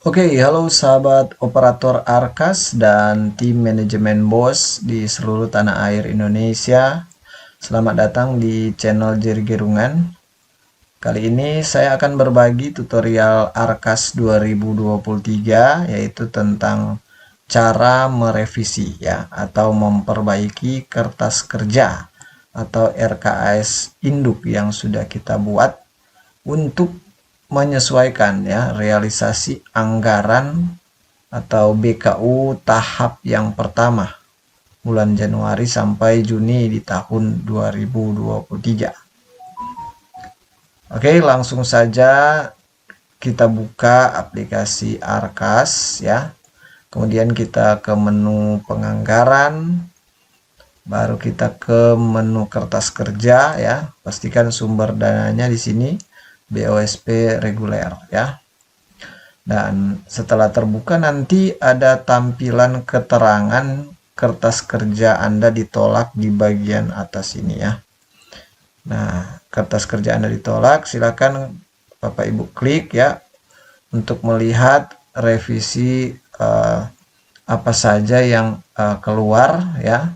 Oke, halo sahabat operator Arkas dan tim manajemen BOS di seluruh tanah air Indonesia. Selamat datang di channel Jerry Gerungan. Kali ini saya akan berbagi tutorial Arkas 2023 yaitu tentang cara merevisi ya atau memperbaiki kertas kerja atau RKAS induk yang sudah kita buat untuk menyesuaikan ya realisasi anggaran atau BKU tahap yang pertama bulan Januari sampai Juni di tahun 2023. Oke, langsung saja kita buka aplikasi Arkas ya. Kemudian kita ke menu penganggaran, baru kita ke menu kertas kerja ya. Pastikan sumber dananya di sini BOSP reguler ya. Dan setelah terbuka nanti ada tampilan keterangan kertas kerja Anda ditolak di bagian atas ini ya. Nah, kertas kerja Anda ditolak, silakan Bapak Ibu klik ya untuk melihat revisi apa saja yang keluar ya.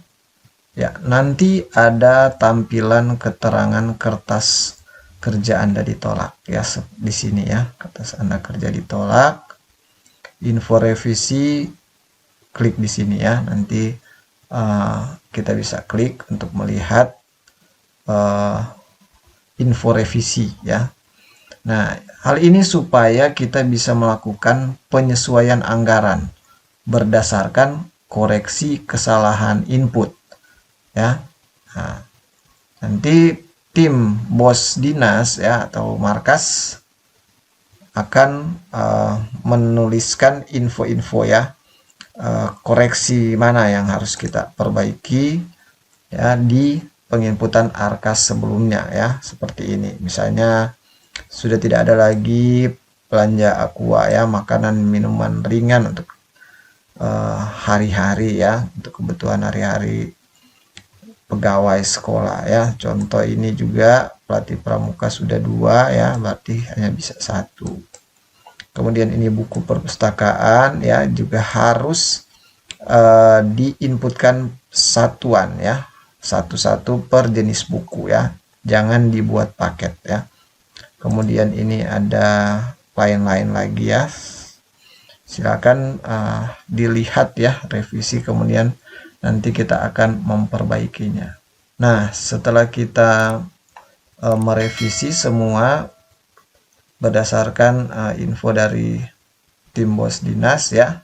Ya, nanti ada tampilan keterangan kertas kerja Anda ditolak ya di sini ya. Kertas Anda kerja ditolak. Info revisi, klik di sini ya. Nanti kita bisa klik untuk melihat info revisi ya. Nah, hal ini supaya kita bisa melakukan penyesuaian anggaran berdasarkan koreksi kesalahan input ya. Nah, nanti tim bos dinas ya atau markas akan menuliskan info-info ya, koreksi mana yang harus kita perbaiki ya di penginputan Arkas sebelumnya ya, seperti ini. Misalnya sudah tidak ada lagi belanja aqua ya, makanan minuman ringan untuk hari-hari ya, untuk kebutuhan hari-hari pegawai sekolah ya. Contoh ini juga pelatih pramuka sudah 2 ya, berarti hanya bisa 1. Kemudian ini buku perpustakaan ya, juga harus diinputkan satuan ya, satu-satu per jenis buku ya, jangan dibuat paket ya. Kemudian ini ada lain-lain lagi ya, silakan dilihat ya revisi, kemudian nanti kita akan memperbaikinya. Nah, setelah kita merevisi semua berdasarkan info dari tim bos dinas ya.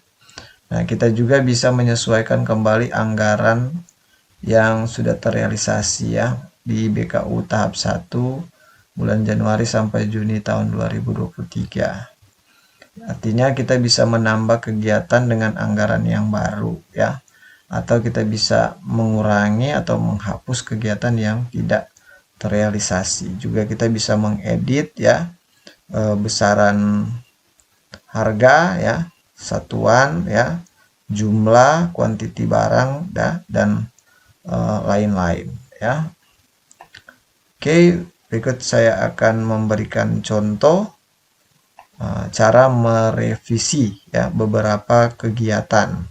Nah, kita juga bisa menyesuaikan kembali anggaran yang sudah terrealisasi ya di BKU tahap 1 bulan Januari sampai Juni tahun 2023. Artinya kita bisa menambah kegiatan dengan anggaran yang baru ya. Atau kita bisa mengurangi atau menghapus kegiatan yang tidak terrealisasi. Juga kita bisa mengedit ya besaran harga ya, satuan ya, jumlah, kuantiti barang dan lain-lain ya. Oke, berikut saya akan memberikan contoh cara merevisi ya beberapa kegiatan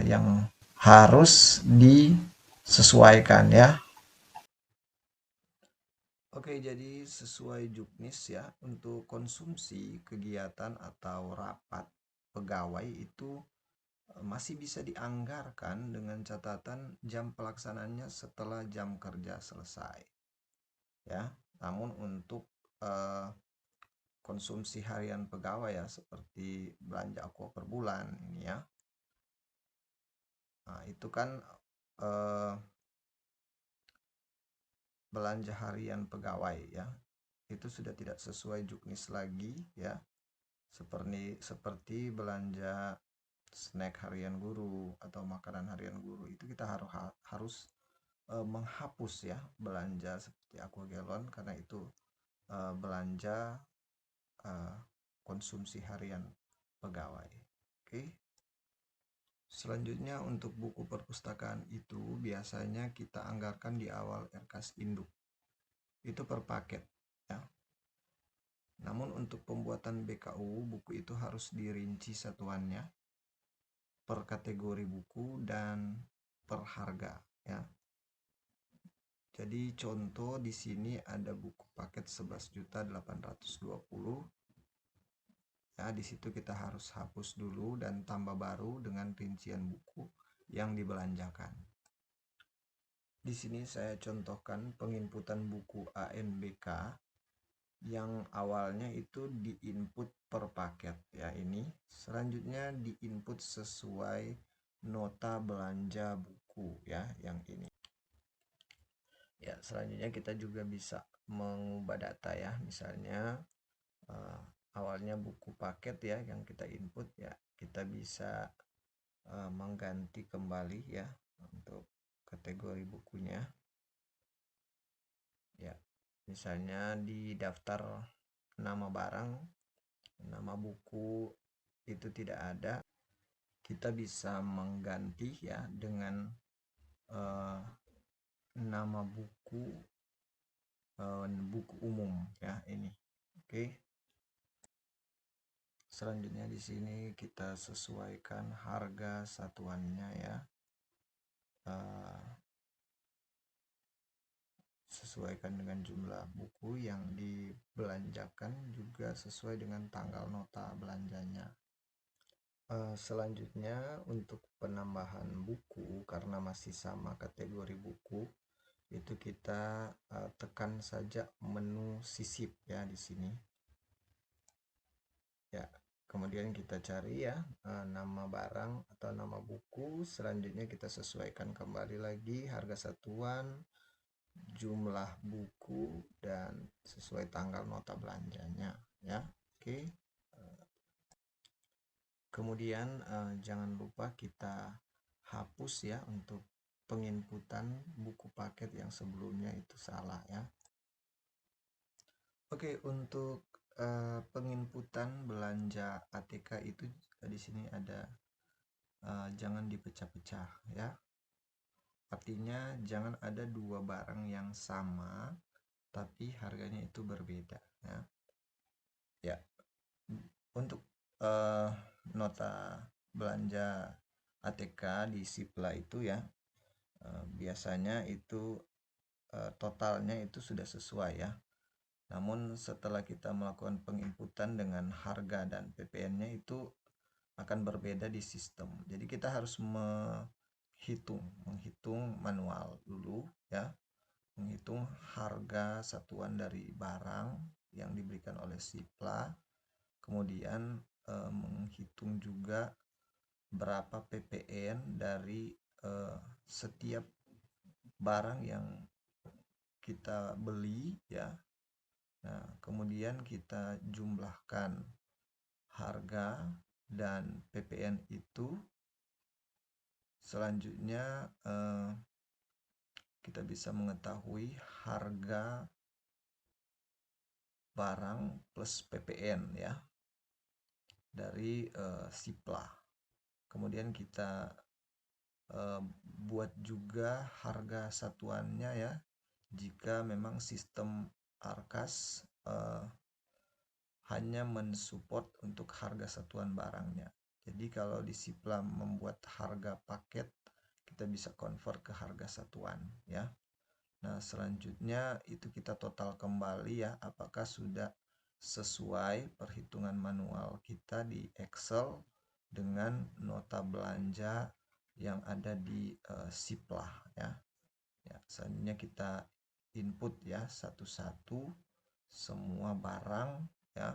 yang harus disesuaikan ya. Oke, jadi sesuai juknis ya, untuk konsumsi kegiatan atau rapat pegawai itu masih bisa dianggarkan dengan catatan jam pelaksanaannya setelah jam kerja selesai ya. Namun untuk eh, konsumsi harian pegawai ya seperti belanja aqua per bulan ini ya. Nah, itu kan eh, belanja harian pegawai ya. Itu sudah tidak sesuai juknis lagi ya. Seperti belanja snack harian guru atau makanan harian guru, itu kita harus menghapus ya belanja seperti aqua galon, karena itu belanja uh, konsumsi harian pegawai. Oke. Selanjutnya untuk buku perpustakaan itu biasanya kita anggarkan di awal RKAS induk. Itu per paket ya. Namun untuk pembuatan BKU, buku itu harus dirinci satuannya per kategori buku dan per harga ya. Jadi contoh di sini ada buku paket 11.820. Ya, di situ kita harus hapus dulu dan tambah baru dengan rincian buku yang dibelanjakan. Di sini saya contohkan penginputan buku ANBK yang awalnya itu diinput per paket ya ini. Selanjutnya diinput sesuai nota belanja buku ya yang ini. Ya, selanjutnya kita juga bisa mengubah data ya. Misalnya awalnya buku paket ya yang kita input ya, kita bisa mengganti kembali ya untuk kategori bukunya. Ya, misalnya di daftar nama barang, nama buku itu tidak ada, kita bisa mengganti ya dengan nama buku buku umum ya ini. Oke. Selanjutnya di sini kita sesuaikan harga satuannya ya. Sesuaikan dengan jumlah buku yang dibelanjakan, juga sesuai dengan tanggal nota belanjanya. Selanjutnya untuk penambahan buku karena masih sama kategori buku, itu kita tekan saja menu sisip ya di sini. Ya, kemudian kita cari ya nama barang atau nama buku. Selanjutnya kita sesuaikan kembali lagi harga satuan, jumlah buku, dan sesuai tanggal nota belanjanya ya. Oke. Kemudian jangan lupa kita hapus ya untuk penginputan buku paket yang sebelumnya itu salah ya. Oke, untuk penginputan belanja ATK itu di sini ada jangan dipecah-pecah ya. Artinya jangan ada dua barang yang sama tapi harganya itu berbeda ya. Ya, untuk nota belanja ATK di Sipla itu ya biasanya itu totalnya itu sudah sesuai ya. Namun setelah kita melakukan penginputan dengan harga dan PPN-nya itu akan berbeda di sistem. Jadi kita harus menghitung manual dulu ya. Menghitung harga satuan dari barang yang diberikan oleh Sipla. Kemudian menghitung juga berapa PPN dari setiap barang yang kita beli ya. Nah, kemudian kita jumlahkan harga dan PPN itu. Selanjutnya kita bisa mengetahui harga barang plus PPN ya dari Sipla. Kemudian kita buat juga harga satuannya ya jika memang sistem Arkas hanya mensupport untuk harga satuan barangnya. Jadi kalau di Sipla membuat harga paket, kita bisa convert ke harga satuan ya. Nah, selanjutnya itu kita total kembali ya, apakah sudah sesuai perhitungan manual kita di Excel dengan nota belanja yang ada di Sipla ya. Ya, selanjutnya kita input ya satu-satu semua barang ya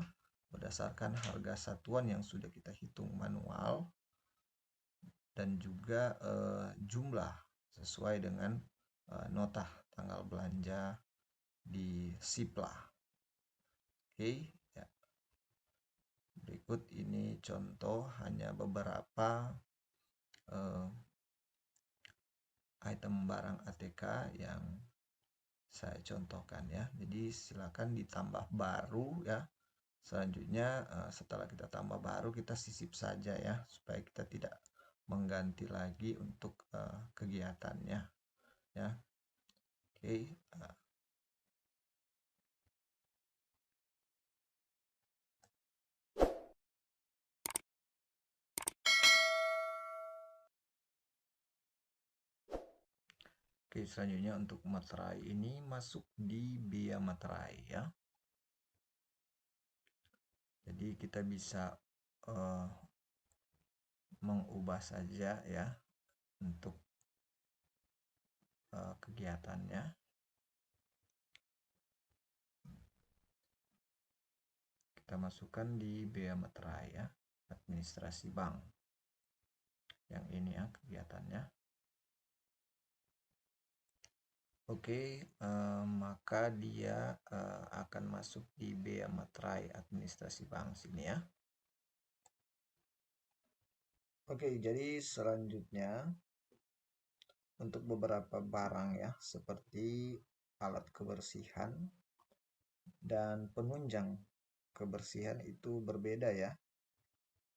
berdasarkan harga satuan yang sudah kita hitung manual dan juga jumlah sesuai dengan nota tanggal belanja di Sipla. Oke ya. Berikut ini contoh hanya beberapa item barang ATK yang saya contohkan ya. Jadi silakan ditambah baru ya. Selanjutnya setelah kita tambah baru kita sisip saja ya supaya kita tidak mengganti lagi untuk kegiatannya ya. Oke. Oke, selanjutnya untuk materai ini masuk di biaya materai ya. Jadi kita bisa mengubah saja ya untuk kegiatannya. Kita masukkan di biaya materai ya, administrasi bank. Yang ini ya kegiatannya. Oke, maka dia akan masuk di bea materai administrasi bank sini ya. Oke, jadi selanjutnya untuk beberapa barang ya, seperti alat kebersihan dan penunjang kebersihan itu berbeda ya.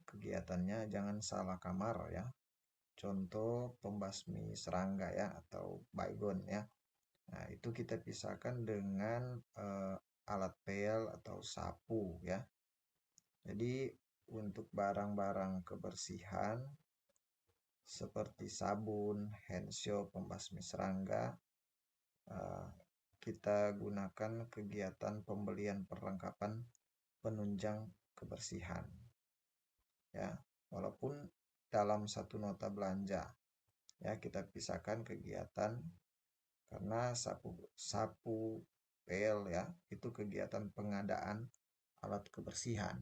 Kegiatannya jangan salah kamar ya. Contoh pembasmi serangga ya atau baygon ya. Nah, itu kita pisahkan dengan alat pel atau sapu ya. Jadi untuk barang-barang kebersihan seperti sabun, hand soap, pembasmi serangga, kita gunakan kegiatan pembelian perlengkapan penunjang kebersihan. Ya, walaupun dalam satu nota belanja, ya kita pisahkan kegiatan karena sapu pel ya itu kegiatan pengadaan alat kebersihan.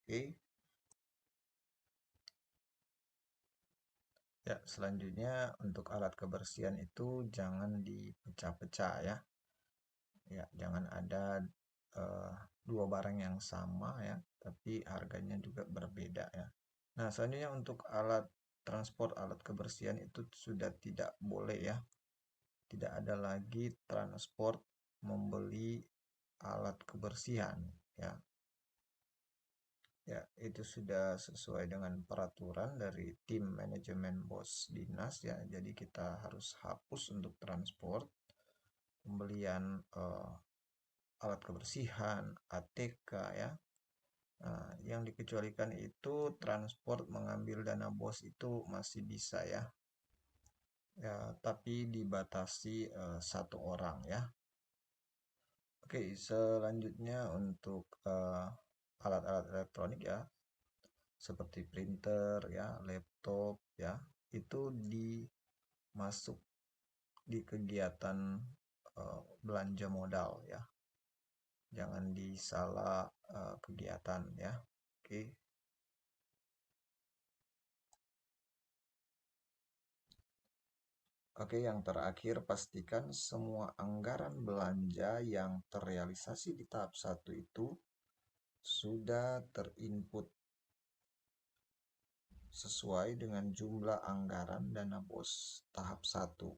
Oke. Ya, selanjutnya untuk alat kebersihan itu jangan dipecah-pecah ya. Ya, jangan ada dua barang yang sama ya, tapi harganya juga berbeda ya. Nah, selanjutnya untuk alat transport alat kebersihan itu sudah tidak boleh ya. Tidak ada lagi transport membeli alat kebersihan ya. Ya, itu sudah sesuai dengan peraturan dari tim manajemen bos dinas ya. Jadi kita harus hapus untuk transport pembelian alat kebersihan, ATK ya. Nah, yang dikecualikan itu transport mengambil dana bos itu masih bisa ya. Ya, tapi dibatasi satu orang ya. Oke, selanjutnya untuk alat-alat elektronik ya, seperti printer ya, laptop ya, itu dimasuk di kegiatan belanja modal ya. Jangan disalah kegiatan ya. Oke. Oke, yang terakhir pastikan semua anggaran belanja yang terrealisasi di tahap 1 itu sudah terinput sesuai dengan jumlah anggaran dana bos tahap 1,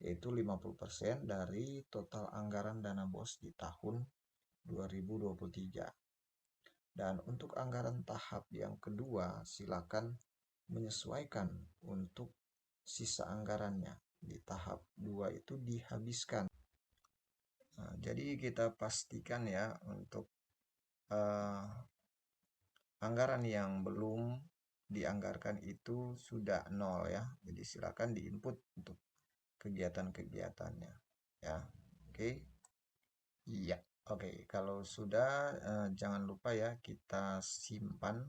yaitu 50% dari total anggaran dana bos di tahun 2023. Dan untuk anggaran tahap yang kedua, silakan menyesuaikan untuk sisa anggarannya. Di tahap 2 itu dihabiskan. Nah, jadi kita pastikan ya untuk anggaran yang belum dianggarkan itu sudah nol ya. Jadi silakan diinput untuk kegiatan-kegiatannya ya. Oke. Iya. Oke, kalau sudah jangan lupa ya kita simpan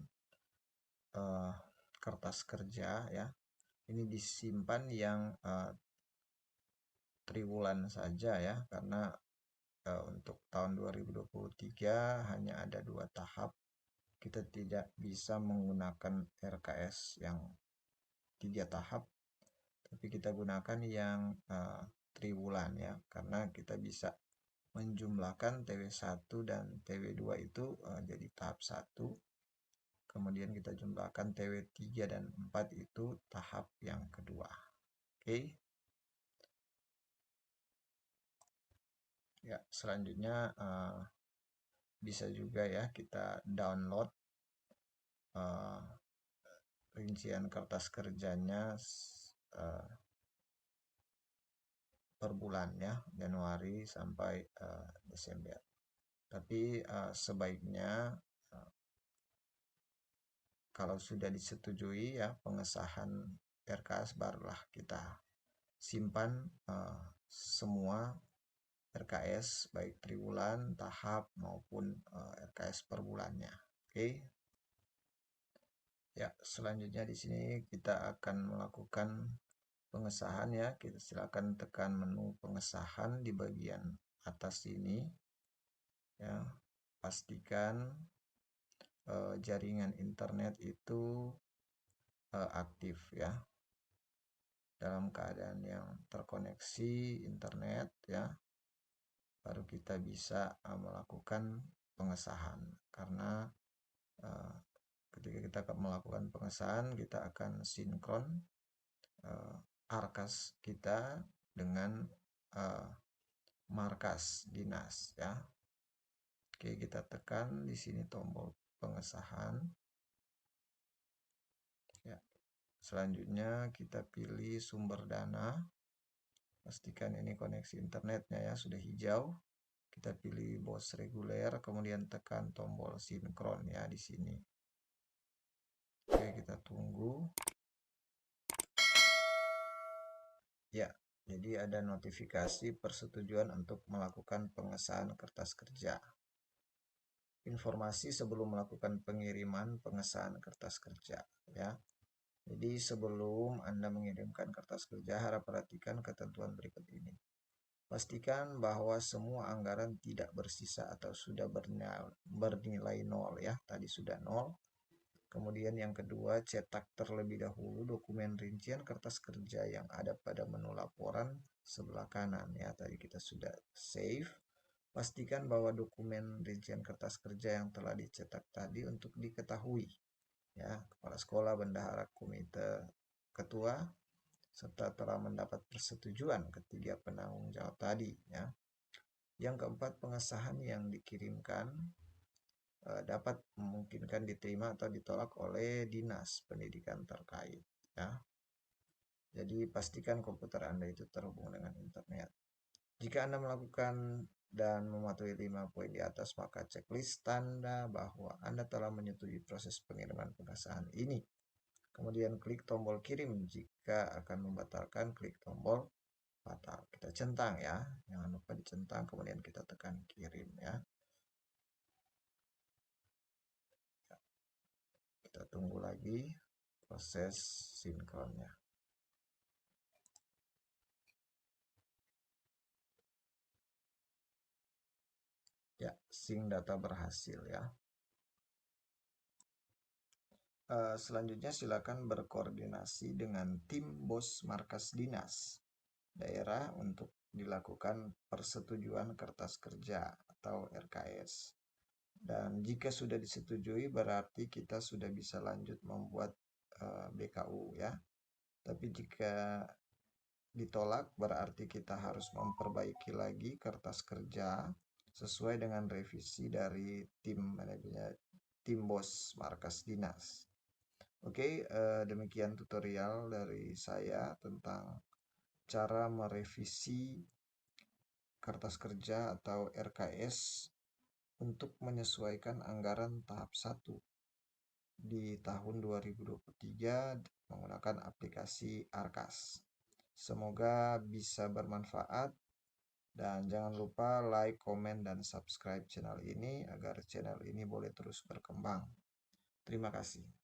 kertas kerja ya. Ini disimpan yang triwulan saja ya karena untuk tahun 2023 hanya ada 2 tahap. Kita tidak bisa menggunakan RKS yang 3 tahap, tapi kita gunakan yang triwulan ya, karena kita bisa menjumlahkan TW1 dan TW2 itu jadi tahap 1. Kemudian kita jumlahkan TW3 dan 4 itu tahap yang kedua. Oke. Ya, selanjutnya bisa juga ya kita download rincian kertas kerjanya per bulan ya, Januari sampai Desember. Tapi sebaiknya kalau sudah disetujui ya pengesahan RKS barulah kita simpan semua RKS baik triwulan, tahap maupun RKS per bulannya. Oke. Ya, selanjutnya di sini kita akan melakukan pengesahan ya. Kita silakan tekan menu pengesahan di bagian atas ini. Ya, pastikan jaringan internet itu aktif ya. Dalam keadaan yang terkoneksi internet ya, baru kita bisa melakukan pengesahan. Karena ketika kita melakukan pengesahan, kita akan sinkron arkas kita dengan markas dinas ya. Oke, kita tekan di sini tombol pengesahan. Ya. Selanjutnya kita pilih sumber dana. Pastikan ini koneksi internetnya ya sudah hijau. Kita pilih BOS reguler, kemudian tekan tombol sinkron ya di sini. Oke, kita tunggu. Ya, jadi ada notifikasi persetujuan untuk melakukan pengesahan kertas kerja. Informasi sebelum melakukan pengiriman pengesahan kertas kerja ya. Jadi sebelum Anda mengirimkan kertas kerja, harap perhatikan ketentuan berikut ini. Pastikan bahwa semua anggaran tidak bersisa atau sudah bernilai nol ya. Tadi sudah nol. Kemudian yang kedua, cetak terlebih dahulu dokumen rincian kertas kerja yang ada pada menu laporan sebelah kanan ya. Tadi kita sudah save. Pastikan bahwa dokumen rincian kertas kerja yang telah dicetak tadi untuk diketahui ya, kepala sekolah, bendahara, komite, ketua, serta telah mendapat persetujuan ketiga penanggung jawab tadi ya. Yang keempat, pengesahan yang dikirimkan dapat memungkinkan diterima atau ditolak oleh dinas pendidikan terkait ya. Jadi pastikan komputer Anda itu terhubung dengan internet. Jika Anda melakukan dan mematuhi 5 poin di atas, maka checklist tanda bahwa Anda telah menyetujui proses pengiriman pengesahan ini. Kemudian klik tombol kirim. Jika akan membatalkan, klik tombol batal. Kita centang ya. Jangan lupa dicentang, kemudian kita tekan kirim ya. Kita tunggu lagi proses sinkronnya. Ya, sync data berhasil ya. Selanjutnya silakan berkoordinasi dengan tim BOS markas dinas daerah untuk dilakukan persetujuan kertas kerja atau RKS. Dan jika sudah disetujui berarti kita sudah bisa lanjut membuat BKU ya. Tapi jika ditolak berarti kita harus memperbaiki lagi kertas kerja sesuai dengan revisi dari tim BOS markas dinas. Oke, demikian tutorial dari saya tentang cara merevisi kertas kerja atau RKS untuk menyesuaikan anggaran tahap 1 di tahun 2023 menggunakan aplikasi Arkas. Semoga bisa bermanfaat dan jangan lupa like, komen, dan subscribe channel ini agar channel ini boleh terus berkembang. Terima kasih.